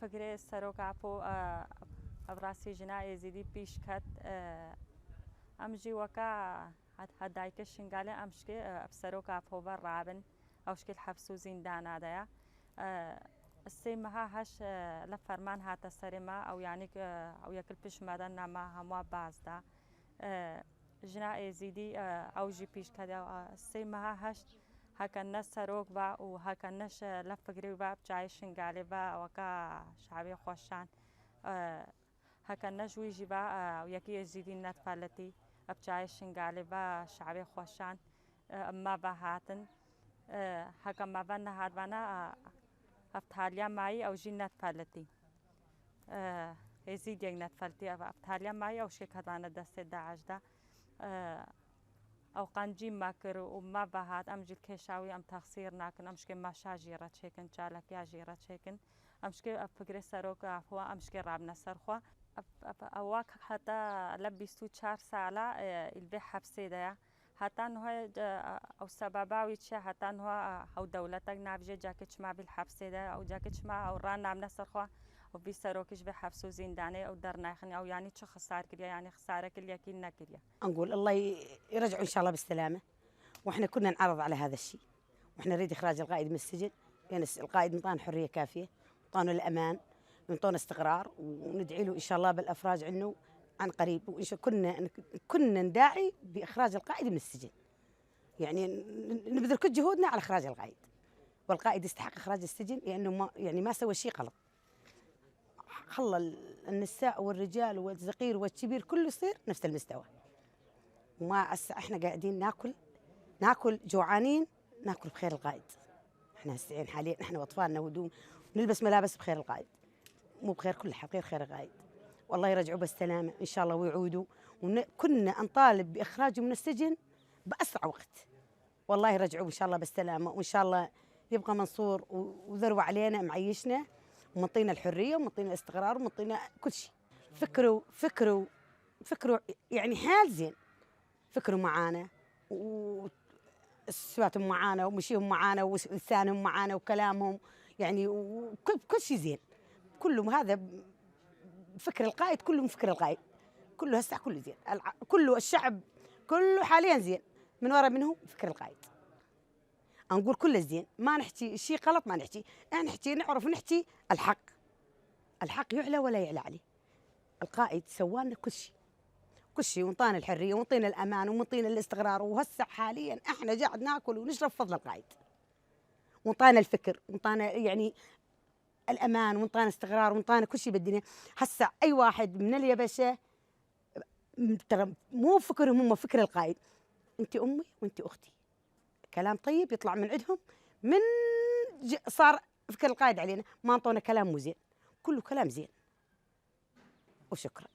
فكرة سروق عفو أبراسي جنائي زيدي بيش كات أمجي وكا هدايكش شنقالي أمشكي أبسروق عفو برابن أوشكي الحبسو زندان هذايا السيمها هش لفرمان هاتا سرما أو يعني أو يكل بيش مدن ما هموا بازدا جنائي زيدي أو جي بيش كذا السيمها هش هكناش سروق با وهكناش لفقري با بجاي شنقالي با وكا شعبي خوشان هكناش ويجي با ويكي زيدي نتفالتي بجاي شنقالي با شعبي خوشان ما با هاتن هكا ما بنا هاد بنا أفتاليا ماي أو جي نتفالتي يزيد يك نتفالتي أفتاليا ماي أو شيك هدانا دست داعش دا أو قنجي ماكر وما بهاد أمجي الكيشاوي أم تخسير ناكن أمشكي ما شاجيرة تشيكن جالك يا جيرة تشيكن أمشكي أفكري سروك عفوا أمشكي رابنا سرخوا أواك حتى لبستو 4 سالة البي حبسي ده حتى إنه أو سبباوي تشي حتى إنه أو دولتك نافجي جاكتش ما بالحبسي ده أو جاكتش ما أو ران نامنا سرخوا أو بيسروكش بحبسو زنداني أو درناخني أو يعني شو خسارة كليا يعني خسارة كليا كنا كليا نقول الله يرجعوا إن شاء الله بالسلامة. وإحنا كنا نعرض على هذا الشيء، وإحنا نريد إخراج القائد من السجن، لأن القائد نطان حرية كافية، نطانه الأمان، ونطانه استقرار، وندعي له إن شاء الله بالأفراج عنه عن قريب. وإن شاء كنا نداعي بإخراج القائد من السجن، يعني نبذل كل جهودنا على إخراج القائد، والقائد يستحق إخراج السجن لأنه ما سوى شيء غلط. خلى النساء والرجال والصغير والكبير كله يصير نفس المستوى. وما احنا قاعدين ناكل جوعانين، ناكل بخير القائد. احنا هسه حاليا احنا واطفالنا وهدوم ونلبس ملابس بخير القائد، مو بخير كل حال خير القائد. والله يرجعوا بالسلامه ان شاء الله ويعودوا. وكنا نطالب باخراجهم من السجن باسرع وقت. والله يرجعوا ان شاء الله بالسلامه، وان شاء الله يبقى منصور وذروه علينا معيشنا ومعطينا الحريه ومعطينا الاستقرار ومعطينا كل شيء. فكروا يعني حال زين، فكروا معانا وسواتهم معانا ومشيهم معانا ولسانهم معانا وكلامهم، يعني وكل شيء زين. كله هذا فكر القائد، كله من فكر القائد، كله هسه كله زين، كله الشعب كله حاليا زين من وراء منه فكر القائد. نقول كله زين، ما نحكي شيء غلط، ما نحكي، نحكي نعرف نحكي الحق. الحق يعلى ولا يعلى عليه. القائد سوالنا كل شيء وانطانا الحريه وانطينا الامان وانطينا الاستقرار. وهسه حاليا احنا قاعد ناكل ونشرب فضل القائد، وانطانا الفكر وانطانا يعني الامان وانطانا استقرار وانطانا كل شيء بالدنيا. هسه اي واحد من اليبشه ترى مو فكرهم هم فكر القائد. انت امي وانت اختي، كلام طيب يطلع من عندهم، من صار فكر القائد علينا. ما انطونا كلام مو زين، كله كلام زين. وشكرا.